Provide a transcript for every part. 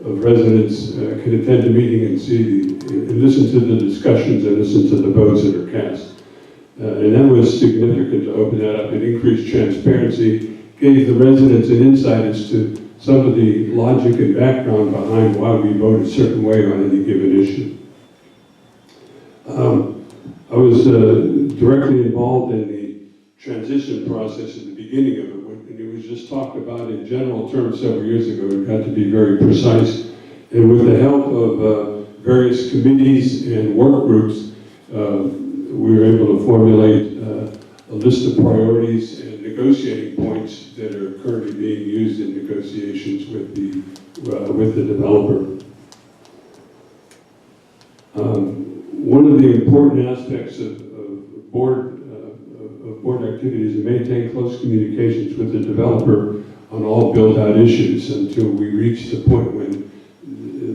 of residents can attend the meeting and and listen to the discussions and listen to the votes that are cast. And that was significant to open that up. It increased transparency, gave the residents an insight as to some of the logic and background behind why we vote a certain way on any given issue. I was directly involved in the transition process at the beginning of it, and it was just talked about in general terms several years ago. It got to be very precise, and with the help of various committees and work groups, we were able to formulate a list of priorities and negotiating points that are currently being used in negotiations with the developer. One of the important aspects of board activities is to maintain close communications with the developer on all build-out issues until we reach the point when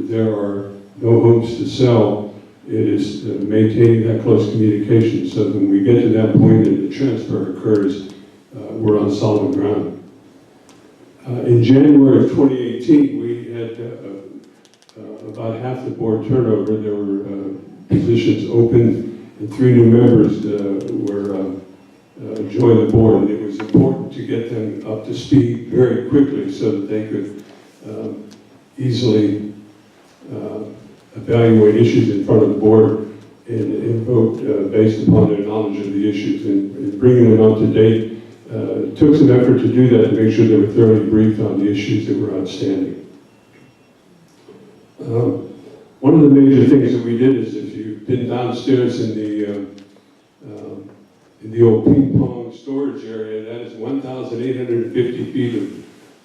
there are no homes to sell. It is maintaining that close communication so that when we get to that point and the transfer occurs, we're on solid ground. In January of 2018, we had about half the board turnover. There were positions open, and 3 new members joined the board, and it was important to get them up to speed very quickly so that they could easily evaluate issues in front of the board and vote based upon their knowledge of the issues, and bringing them up to date. It took some effort to do that, to make sure they were thoroughly briefed on the issues that were outstanding. One of the major things that we did is, if you've been downstairs in the old ping pong storage area, that is 1,850 feet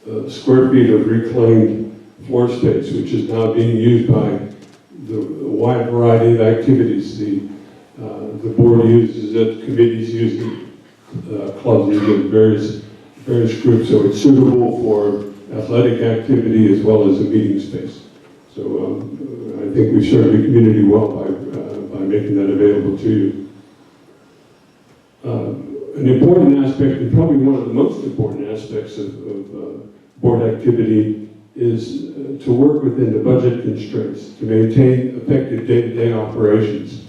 of square feet of reclaimed floor space, which is now being used by the wide variety of activities. The board uses it, committees use it, clubs use it, various groups, so it's suitable for athletic activity as well as a meeting space. So I think we've served the community well by making that available to you. An important aspect, and probably one of the most important aspects of board activity, is to work within the budget constraints to maintain effective day-to-day operations.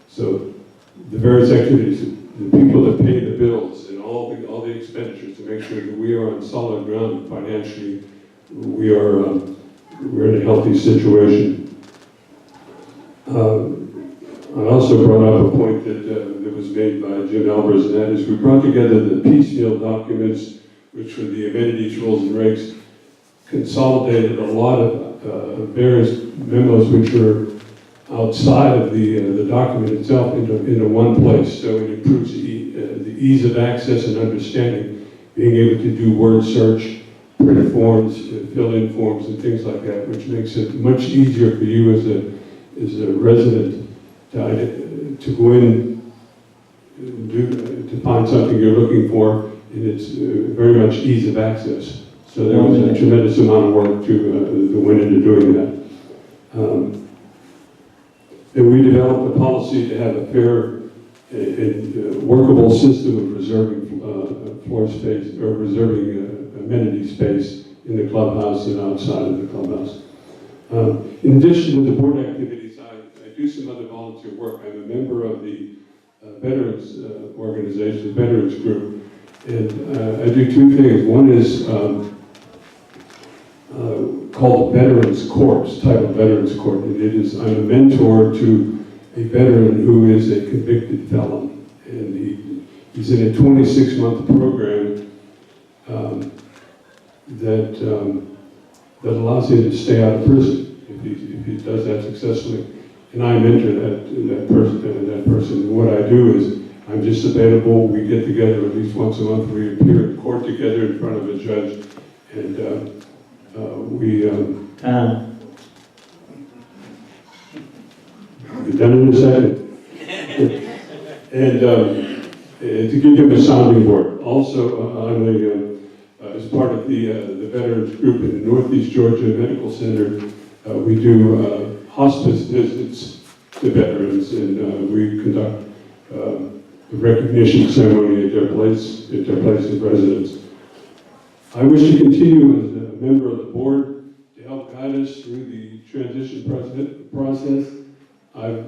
So the various activities, the people that pay the bills and all the expenditures, to make sure that we are on solid ground financially, we're in a healthy situation. I also brought up a point that was made by Jim Albers, and that is we brought together the piecemeal documents, which were the amenities, rules, and regs, consolidated a lot of various memos which were outside of the document itself into one place, so it improves the ease of access and understanding, being able to do word search, print forms, fill in forms, and things like that, which makes it much easier for you as a resident to go in to find something you're looking for, and it's very much ease of access. So there was a tremendous amount of work that went into doing that. And we developed a policy to have a fair and workable system of reserving floor space, or reserving amenity space in the clubhouse and outside of the clubhouse. In addition to the board activities, I do some other volunteer work. I'm a member of the veterans organization, the veterans group, and I do 2 things. One is called Veterans Corps, titled Veterans Corps. And it is, I'm a mentor to a veteran who is a convicted felon. And he's in a 26-month program that allows him to stay out of prison if he does that successfully. And I mentor that person. And what I do is, I'm just available. We get together at least once a month. We appear in court together in front of a judge, and I'll be done in a second. And to give him a sounding board. Also, I'm as part of the veterans group in the Northeast Georgia Medical Center. We do hospice visits to veterans, and we conduct the recognition ceremony at their place of residence. I wish to continue as a member of the board to help guide guide us through the transition process. I've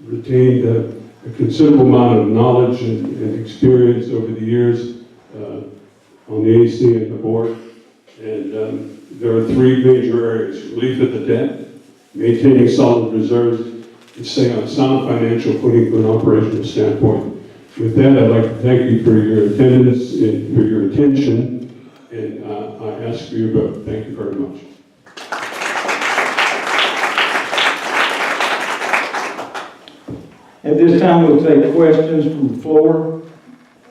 retained a considerable amount of knowledge and experience over the years on the AC and the board. And there are three major areas: relief of the debt, maintaining solid reserves, and staying on sound financial footing from an operational standpoint. With that, I'd like to thank you for your attendance and for your attention, and I ask for your vote. Thank you very much. At this time, we'll take questions from the floor.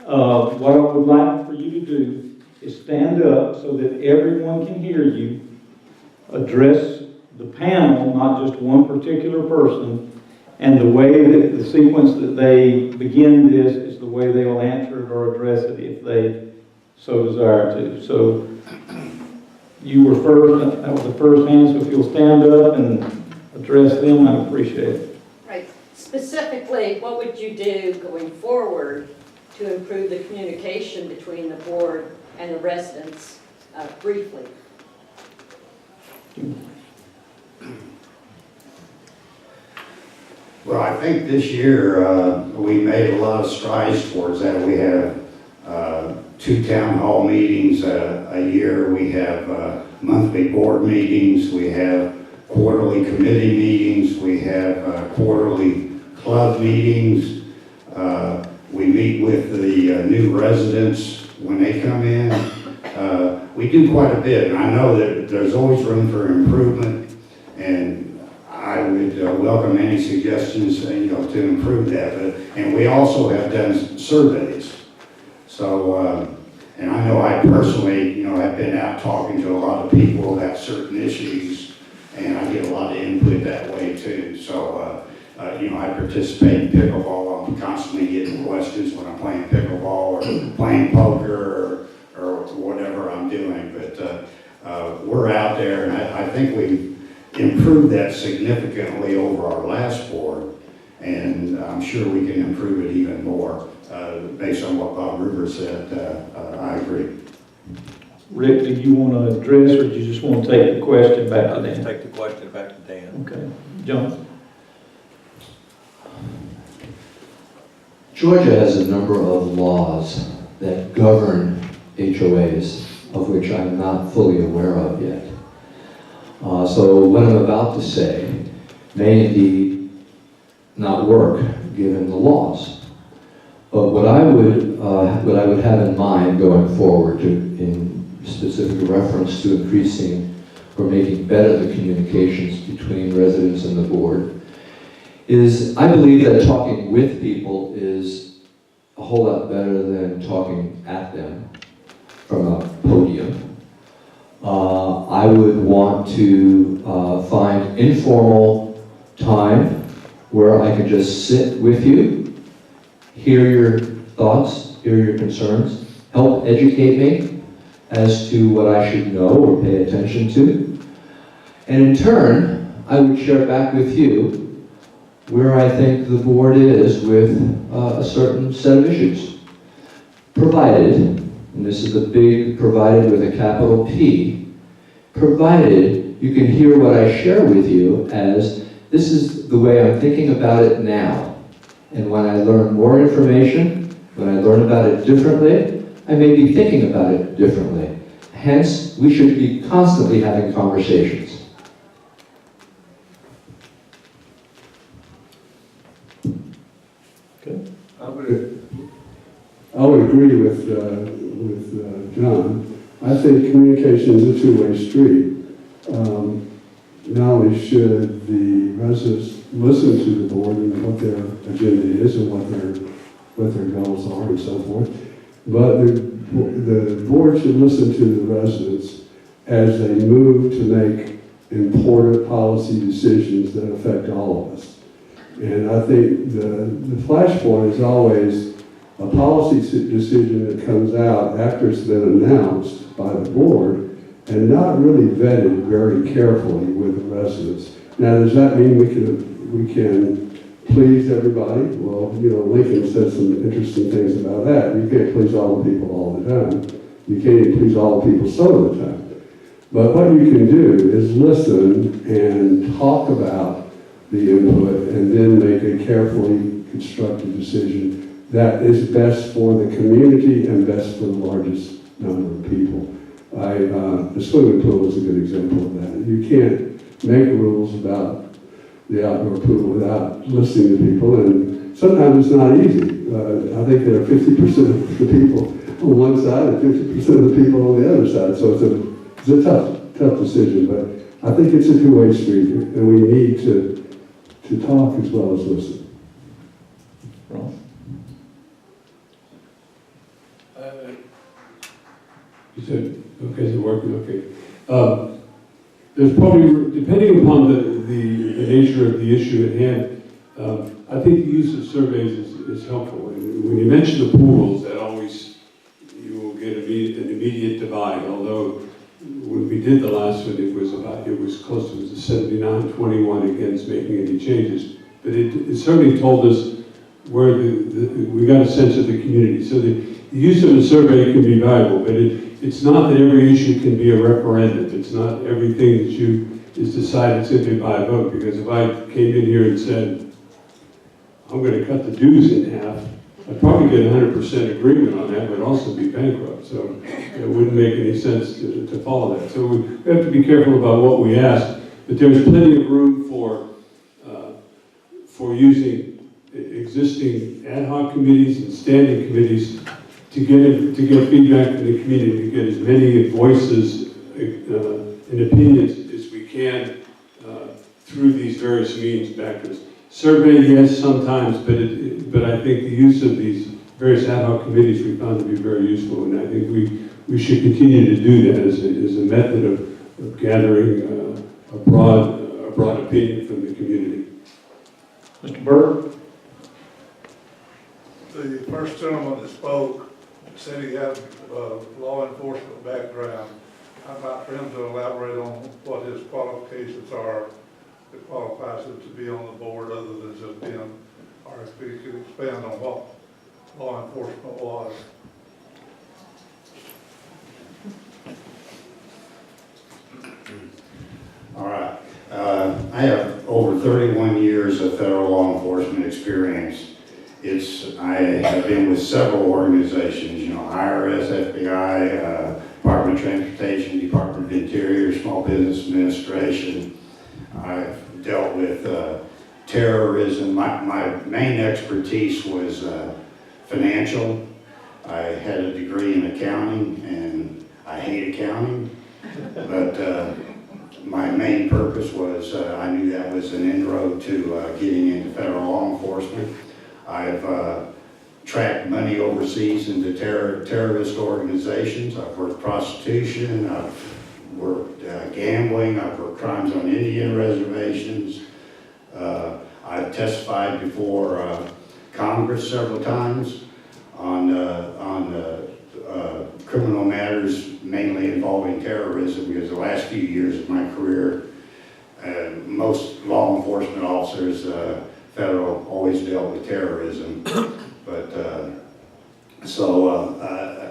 What I would like for you to do is stand up so that everyone can hear you, address the panel, not just one particular person, and the way that the sequence that they begin this is the way they will answer it or address it if they so desire to. So you were first, that was the first hand, so if you'll stand up and address them, I'd appreciate it. Right. Specifically, what would you do going forward to improve the communication between the board and the residents, briefly? Well, I think this year we made a lot of strides towards that. We have 2 town hall meetings a year. We have monthly board meetings. We have quarterly committee meetings. We have quarterly club meetings. We meet with the new residents when they come in. We do quite a bit, and I know that there's always room for improvement, and I would welcome any suggestions, to improve that. And we also have done surveys. So, and I know I personally, have been out talking to a lot of people about certain issues, and I get a lot of input that way too. So, I participate in pickleball. I'm constantly getting questions when I'm playing pickleball or playing poker or whatever I'm doing. But we're out there, and I think we've improved that significantly over our last board, and I'm sure we can improve it even more. Based on what Bob Rivers said, I agree. Rick, do you want to address, or do you just want to take the question back to Dan? Take the question back to Dan. Okay. John? Georgia has a number of laws that govern HOAs, of which I'm not fully aware of yet. So what I'm about to say may indeed not work given the laws. But what I would have in mind going forward, in specific reference to increasing or making better the communications between residents and the board, is I believe that talking with people is a whole lot better than talking at them from a podium. I would want to find informal time where I could just sit with you, hear your thoughts, hear your concerns, help educate me as to what I should know or pay attention to. And in turn, I would share back with you where I think the board is with a certain set of issues. Provided, and this is the big provided with a capital P, provided you can hear what I share with you as this is the way I'm thinking about it now. And when I learn more information, when I learn about it differently, I may be thinking about it differently. Hence, we should be constantly having conversations. Okay. I would agree with John. I think communication is a two-way street. Not only should the residents listen to the board and what their agenda is and what their goals are and so forth, but the board should listen to the residents as they move to make important policy decisions that affect all of us. And I think the flashpoint is always a policy decision that comes out after it's been announced by the board and not really vetted very carefully with the residents. Now, does that mean we can please everybody? Well, Lincoln said some interesting things about that. You can't please all the people all the time. You can't even please all the people some of the time. But what you can do is listen and talk about the input and then make a carefully constructed decision that is best for the community and best for the largest number of people. The swimming pool is a good example of that. You can't make rules about the outdoor pool without listening to people, and sometimes it's not easy. I think there are 50% of the people on one side and 50% of the people on the other side, so it's a tough decision, but I think it's a two-way street, and we need to talk as well as listen. Ron? You said, okay, is it working? Okay. There's probably, depending upon the nature of the issue at hand, I think the use of surveys is helpful. And when you mention the pools, that always, you will get an immediate divide, although when we did the last one, it was close to 79-21 against making any changes. But it certainly told us where we got a sense of the community. So the use of a survey can be valuable, but it's not that every issue can be a referendum. It's not everything that is decided simply by a vote, because if I came in here and said, I'm going to cut the dues in half, I'd probably get 100% agreement on that, but also be bankrupt. So it wouldn't make any sense to follow that. So we have to be careful about what we ask, but there's plenty of room for using existing ad hoc committees and standing committees to get feedback from the community, to get as many voices and opinions as we can through these various means back to us. Survey, yes, sometimes, but I think the use of these various ad hoc committees we found to be very useful, and I think we should continue to do that as a method of gathering a broad opinion from the community. Mr. Burke? The first gentleman that spoke said he had a law enforcement background. I'd like for him to elaborate on what his qualifications are that qualifies him to be on the board other than just being, or if he could expand on what law enforcement was. All right. I have over 31 years of federal law enforcement experience. I have been with several organizations, IRS, FBI, Department of Transportation, Department of Interior, Small Business Administration. I've dealt with terrorism. My main expertise was financial. I had a degree in accounting, and I hate accounting, but my main purpose was I knew that was an inroad to getting into federal law enforcement. I've tracked money overseas into terrorist organizations. I've worked prostitution. I've worked gambling. I've worked crimes on Indian reservations. I've testified before Congress several times on criminal matters, mainly involving terrorism, because the last few years of my career, most law enforcement officers, federal, always dealt with terrorism. But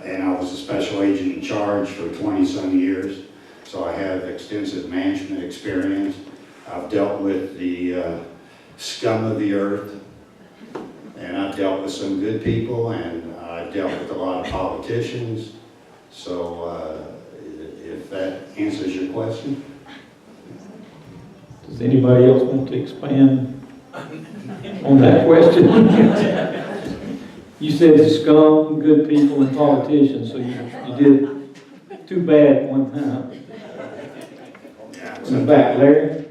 and I was a special agent in charge for 20-some years, so I have extensive management experience. I've dealt with the scum of the earth, and I've dealt with some good people, and I've dealt with a lot of politicians. So if that answers your question. Does anybody else want to expand on that question? You said scum, good people, and politicians, so you did too bad one time. In the back, Larry?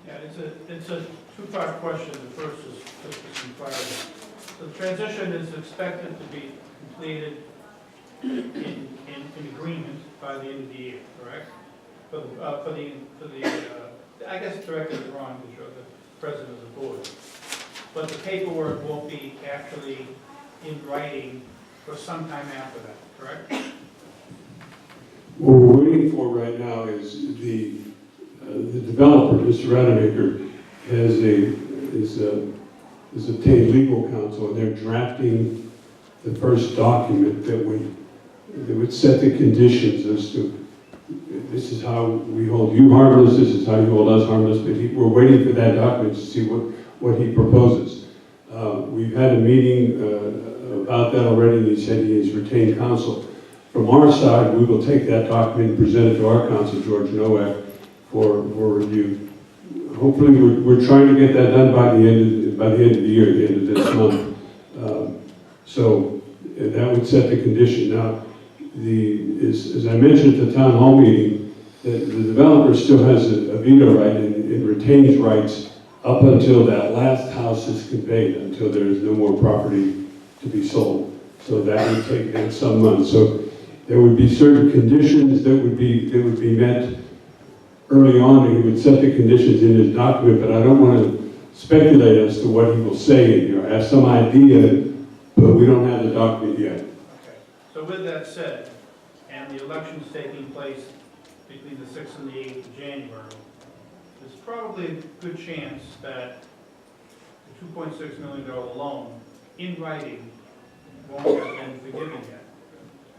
Yeah, it's a two-part question. The first is just some clarity. The transition is expected to be completed in agreement by the end of the year, correct? For the I guess directed is wrong because you're the president of the board. But the paperwork won't be actually in writing for some time after that, correct? What we're waiting for right now is the developer, Mr. Rademacher, has obtained legal counsel, and they're drafting the first document that would set the conditions as to this is how we hold you harmless, this is how you hold us harmless, but we're waiting for that document to see what he proposes. We've had a meeting about that already, and he said he has retained counsel. From our side, we will take that document and present it to our counsel, George Nowak, for review. Hopefully, we're trying to get that done by the end of the year, the end of this month. So that would set the condition. Now, as I mentioned at the town hall meeting, the developer still has a veto right and retains rights up until that last house is conveyed, until there is no more property to be sold. So that would take some months. So there would be certain conditions that would be met early on, and he would set the conditions in his document, but I don't want to speculate as to what he will say in here. I have some idea, but we don't have the document yet. Okay. So with that said, and the election's taking place between the 6th and the 8th of January, there's probably a good chance that the $2.6 million loan in writing won't have been forgiven yet.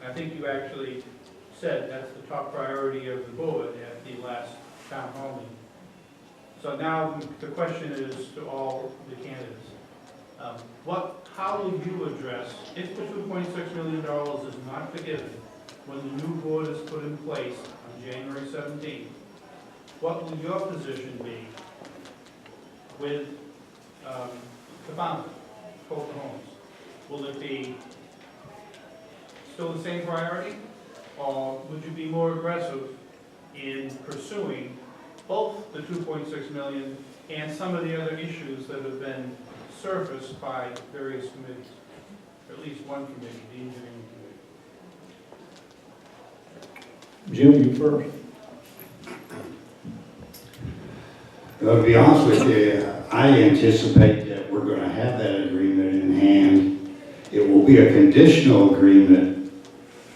And I think you actually said that's the top priority of the board at the last town hall meeting. So now the question is to all the candidates. How will you address, if the $2.6 million is not forgiven, when the new board is put in place on January 17th, what will your position be with the founder, Fulton Homes? Will it be still the same priority, or would you be more aggressive in pursuing both the $2.6 million and some of the other issues that have been surfaced by various committees, or at least one committee, the engineering committee? Jim, you first. Well, to be honest with you, I anticipate that we're going to have that agreement in hand. It will be a conditional agreement,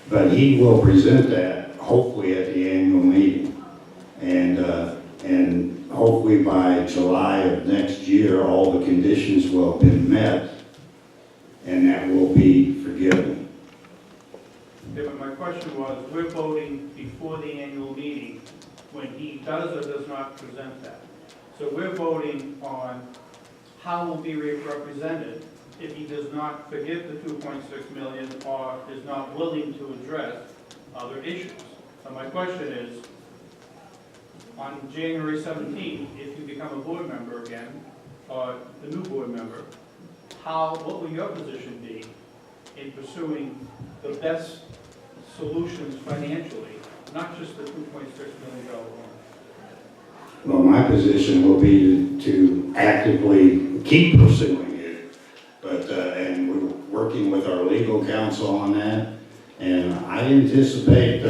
but he will present that hopefully at the annual meeting. And hopefully by July of next year, all the conditions will have been met, and that will be forgiven. Yeah, but my question was, we're voting before the annual meeting when he does or does not present that. So we're voting on how will be represented if he does not forgive the $2.6 million or is not willing to address other issues. So my question is, on January 17th, if you become a board member again, or the new board member, what will your position be in pursuing the best solutions financially, not just the $2.6 million loan? Well, my position will be to actively keep pursuing it, but, and we're working with our legal counsel on that, and I anticipate,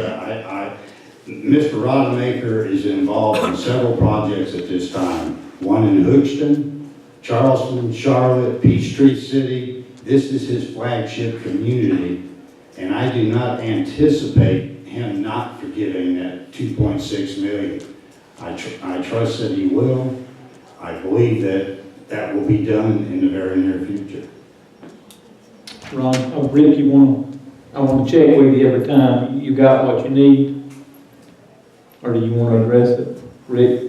Mr. Rodemaker is involved in several projects at this time. One in Houston, Charleston, Charlotte, Peachtree City. This is his flagship community, and I do not anticipate him not forgiving that $2.6 million. I trust that he will. I believe that that will be done in the very near future. Ron, Rick, I want to check with you every time. You got what you need? Or do you want to address it? Rick?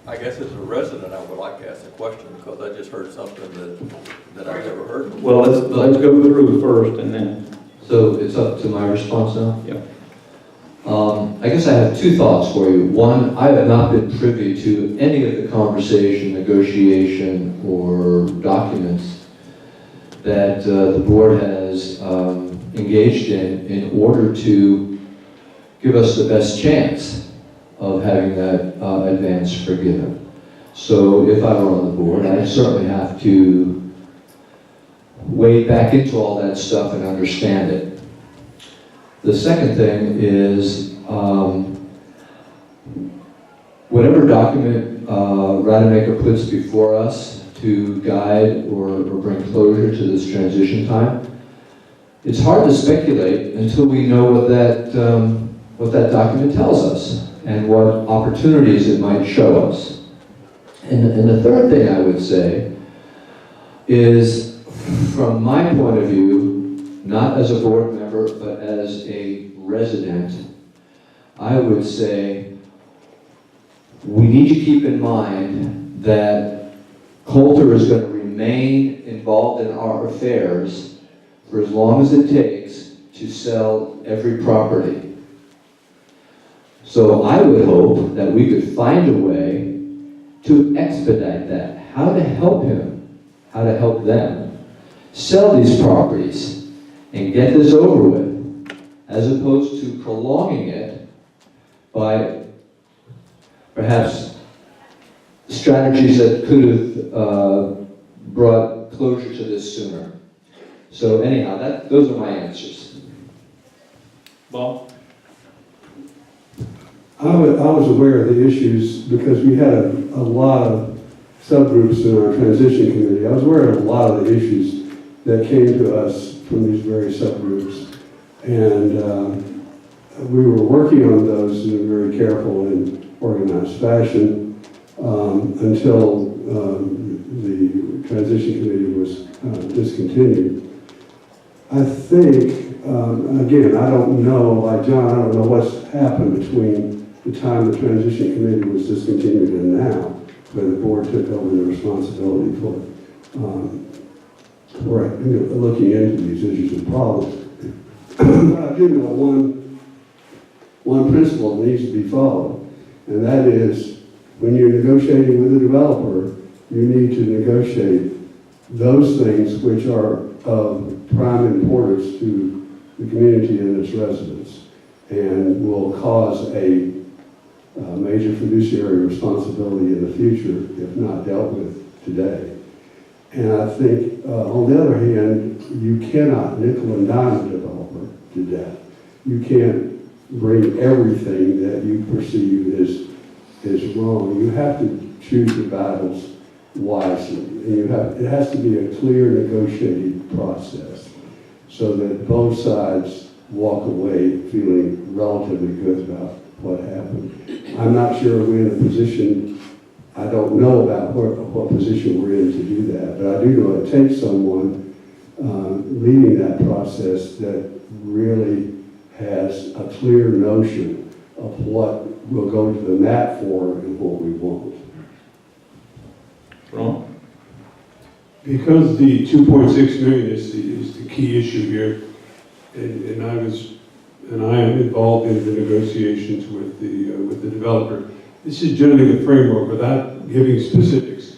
I guess as a resident, I would like to ask a question because I just heard something that I've never heard before. Well, let's go through first and then. So it's up to my response now? Yeah. I guess I have two thoughts for you. One, I have not been privy to any of the conversation, negotiation, or documents that the board has engaged in order to give us the best chance of having that advance forgiven. So if I were on the board, I'd certainly have to wade back into all that stuff and understand it. The second thing is, whatever document Rademacher puts before us to guide or bring closure to this transition time, it's hard to speculate until we know what that document tells us and what opportunities it might show us. And the third thing I would say is, from my point of view, not as a board member, but as a resident, I would say we need to keep in mind that Coulter is going to remain involved in our affairs for as long as it takes to sell every property. So I would hope that we could find a way to expedite that. How to help him, how to help them sell these properties and get this over with, as opposed to prolonging it by perhaps strategies that could have brought closure to this sooner. So anyhow, those are my answers. Bob? I was aware of the issues because we had a lot of subgroups in our transition committee. I was aware of a lot of the issues that came to us from these various subgroups. And we were working on those in a very careful and organized fashion until the transition committee was discontinued. I think, again, I don't know, like John, I don't know what's happened between the time the transition committee was discontinued and now, where the board took over the responsibility for looking into these issues and problems. But I do know one principle that needs to be followed, and that is when you're negotiating with a developer, you need to negotiate those things which are of prime importance to the community and its residents and will cause a major fiduciary responsibility in the future if not dealt with today. And I think, on the other hand, you cannot nickel and dime a developer to death. You can't bring everything that you perceive is wrong. You have to choose your battles wisely. And it has to be a clear negotiating process so that both sides walk away feeling relatively good about what happened. I'm not sure we're in a position, I don't know about what position we're in to do that, but I do know it takes someone leading that process that really has a clear notion of what we'll go to the mat for and what we won't. Ron? Because the 2.6 million is the key issue here, and I am involved in the negotiations with the developer. This is generally the framework without giving specifics.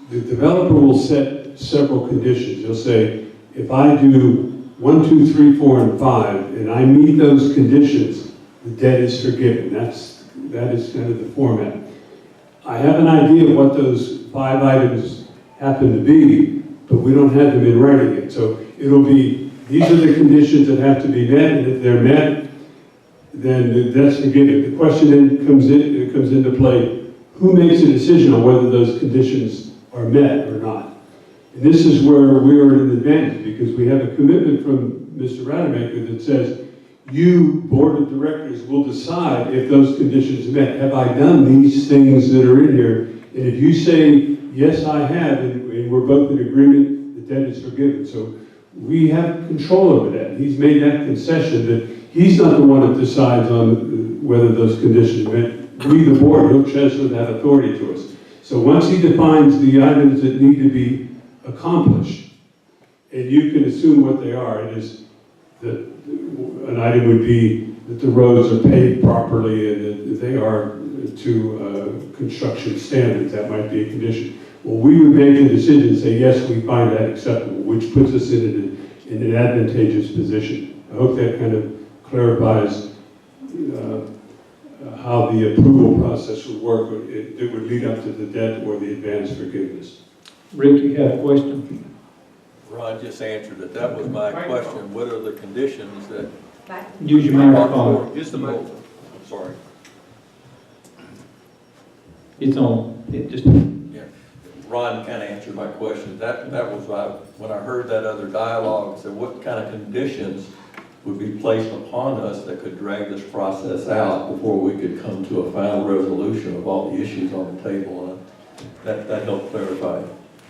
The developer will set several conditions. He'll say, if I do 1, 2, 3, 4, and 5, and I meet those conditions, the debt is forgiven. That is kind of the format. I have an idea of what those 5 items happen to be, but we don't have them in writing yet. So it'll be, these are the conditions that have to be met, and if they're met, then that's forgiven. The question then comes into play, who makes a decision on whether those conditions are met or not? And this is where we are at an advantage, because we have a commitment from Mr. Rademacher that says, you, board of directors, will decide if those conditions are met. Have I done these things that are in here? And if you say, yes, I have, and we're both in agreement, the debt is forgiven. So we have control over that. He's made that concession that he's not the one that decides on whether those conditions are met. We, the board, he'll transfer that authority to us. So once he defines the items that need to be accomplished, and you can assume what they are, it is that an item would be that the roads are paved properly and that they are to construction standards. That might be a condition. Well, we would make a decision and say, yes, we find that acceptable, which puts us in an advantageous position. I hope that kind of clarifies how the approval process would work. It would lead up to the debt or the advance forgiveness. Rick, you have a question? Ron just answered it. That was my question. What are the conditions that? Use your microphone. Use the microphone. I'm sorry. It's on. It just. Yeah. Ron kind of answered my question. That was when I heard that other dialogue, said what kind of conditions would be placed upon us that could drag this process out before we could come to a final resolution of all the issues on the table. That helped clarify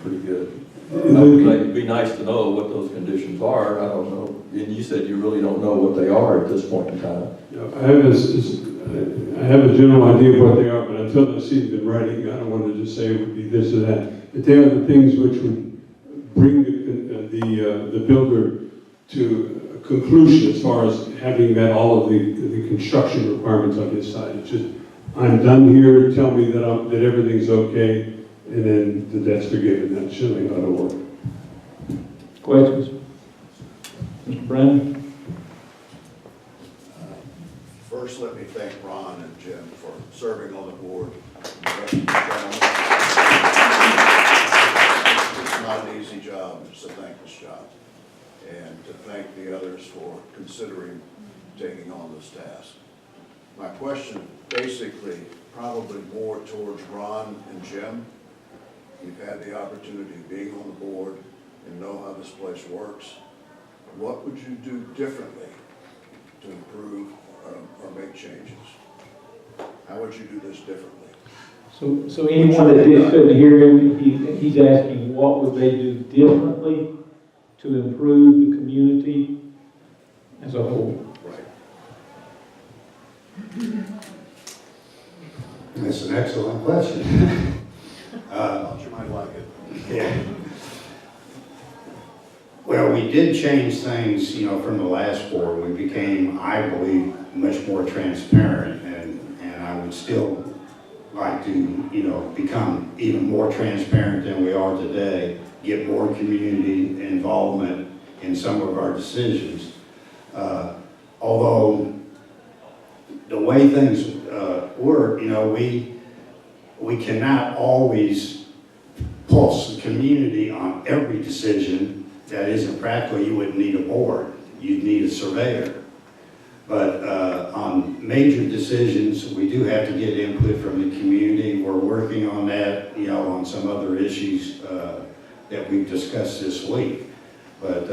pretty good. It'd be nice to know what those conditions are, I don't know. And you said you really don't know what they are at this point in time. I have a general idea of what they are, but until I see them in writing, I don't want to just say it would be this or that. But they are the things which would bring the builder to a conclusion as far as having met all of the construction requirements on his side. It's just, I'm done here, tell me that everything's okay, and then the debt's forgiven. That's surely how it'll work. Questions? Mr. Brandon? First, let me thank Ron and Jim for serving on the board. It's not an easy job, it's a thankless job. And to thank the others for considering taking on this task. My question basically probably more towards Ron and Jim. You've had the opportunity of being on the board and know how this place works. What would you do differently to improve or make changes? How would you do this differently? So anyone that just couldn't hear him, he's asking what would they do differently to improve the community as a whole? Right. That's an excellent question. Thought you might like it. Yeah. Well, we did change things, from the last board. We became, I believe, much more transparent, and I would still like to, become even more transparent than we are today, get more community involvement in some of our decisions. Although the way things work, we cannot always pulse the community on every decision. That isn't practical. You wouldn't need a board. You'd need a surveyor. But on major decisions, we do have to get input from the community. We're working on that, on some other issues that we've discussed this week. But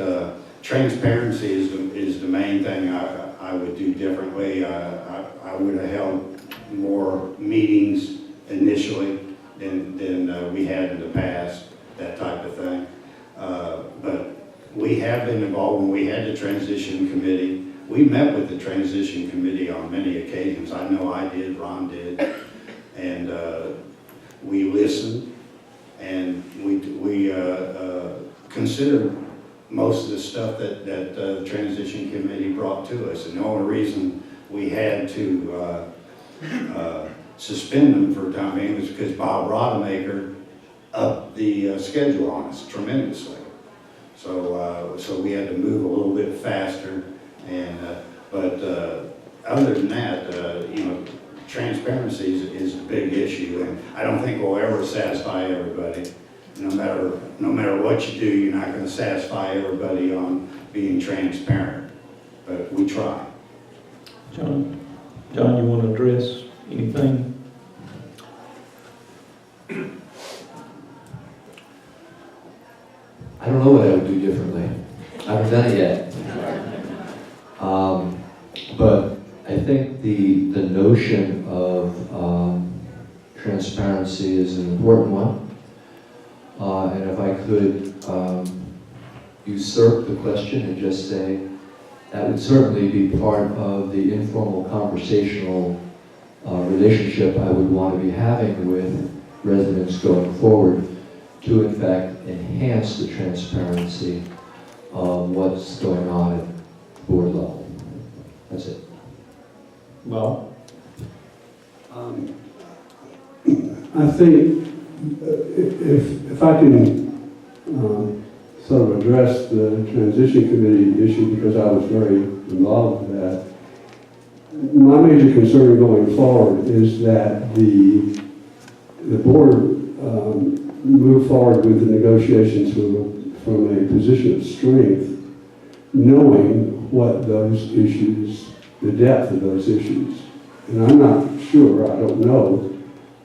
transparency is the main thing I would do differently. I would have held more meetings initially than we had in the past, that type of thing. But we have been involved when we had the transition committee. We met with the transition committee on many occasions. I know I did, Ron did, and we listened, and we considered most of the stuff that the transition committee brought to us. And the only reason we had to suspend them for a time being was because Bob Rodemaker upped the schedule on us tremendously. So we had to move a little bit faster, but other than that, transparency is a big issue, and I don't think we'll ever satisfy everybody. No matter what you do, you're not going to satisfy everybody on being transparent, but we try. John, you want to address anything? I don't know what I would do differently. I haven't done it yet. But I think the notion of transparency is an important one. And if I could usurp the question and just say, that would certainly be part of the informal conversational relationship I would want to be having with residents going forward to, in fact, enhance the transparency of what's going on at board level. That's it. Well, I think if I can sort of address the transition committee issue, because I was very involved with that, my major concern going forward is that the board move forward with the negotiations from a position of strength, knowing what those issues, the depth of those issues. And I'm not sure, I don't know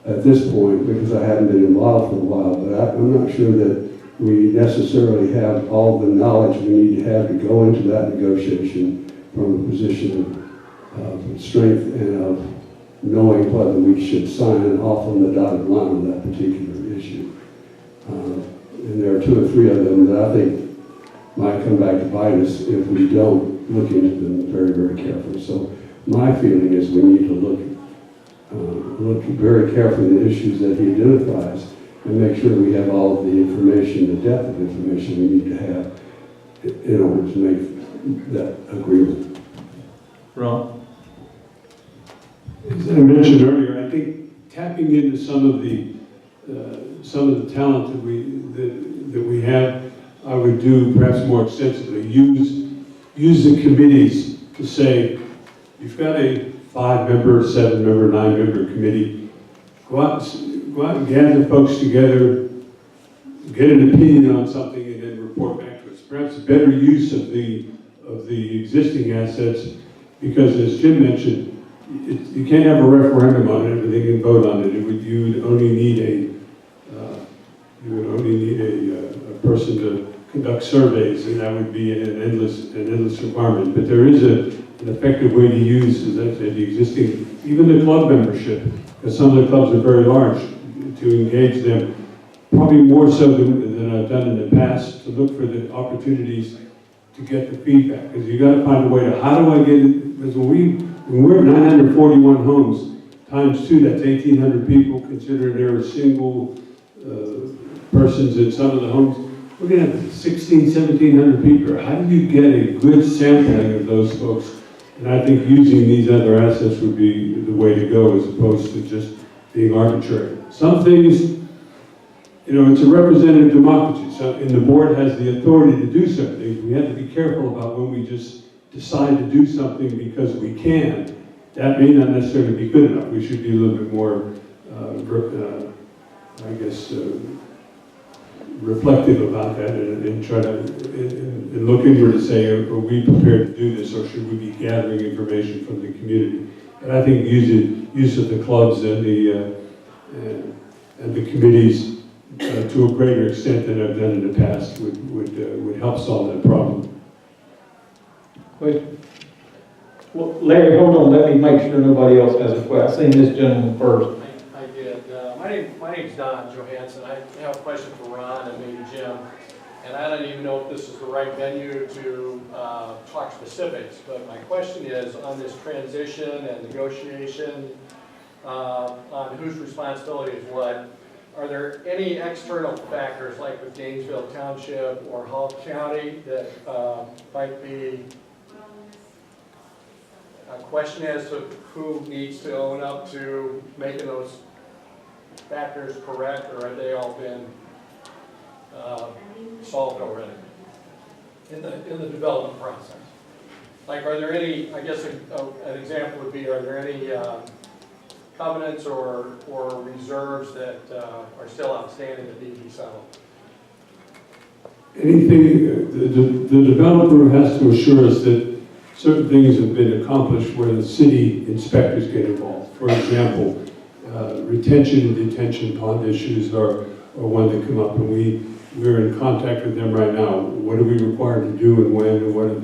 at this point, because I haven't been involved for a while, but I'm not sure that we necessarily have all the knowledge we need to have to go into that negotiation from a position of strength and of knowing whether we should sign off on the dotted line on that particular issue. And there are 2 or 3 of them that I think might come back to bite us if we don't look into them very, very carefully. So my feeling is we need to look very carefully at the issues that he identifies and make sure we have all of the information, the depth of information we need to have in order to make that agreement. Ron? As I mentioned earlier, I think tapping into some of the talent that we have, I would do perhaps more extensively. Use the committees to say, you've got a 5-member, 7-member, 9-member committee. Go out and gather folks together, get an opinion on something, and then report back to us. Perhaps a better use of the existing assets, because as Jim mentioned, you can't have a referendum on everything and vote on it. You would only need a person to conduct surveys, and that would be an endless requirement. But there is an effective way to use, as I said, the existing, even the club membership, because some of the clubs are very large, to engage them, probably more so than I've done in the past, to look for the opportunities to get the feedback. Because you got to find a way to, how do I get it? Because when we're at 941 homes, times 2, that's 1,800 people, considering there are single persons in some of the homes. We're going to have 1,700 people. How do you get a good sampling of those folks? And I think using these other assets would be the way to go, as opposed to just being arbitrary. Some things, it's a representative democracy, so, and the board has the authority to do certain things. We have to be careful about when we just decide to do something because we can. That may not necessarily be good enough. We should be a little bit more, reflective about that and try to and look inward to say, are we prepared to do this, or should we be gathering information from the community? And I think use of the clubs and the committees to a greater extent than I've done in the past would help solve that problem. Question? Well, Larry, hold on, let me make sure nobody else has a question. I've seen this gentleman first. I did. My name's Don Johansson. I have a question for Ron and maybe Jim. And I don't even know if this is the right venue to talk specifics, but my question is on this transition and negotiation on whose responsibility is what. Are there any external factors, like with Gainesville Township or Hall County, that might be a question as to who needs to own up to making those factors correct, or have they all been solved already in the development process? Like, are there any, I guess an example would be, are there any covenants or reserves that are still outstanding that need to be settled? Anything, the developer has to assure us that certain things have been accomplished where the city inspectors get involved. For example, retention and detention pond issues are one that come up, and we're in contact with them right now. What are we required to do and when, and what are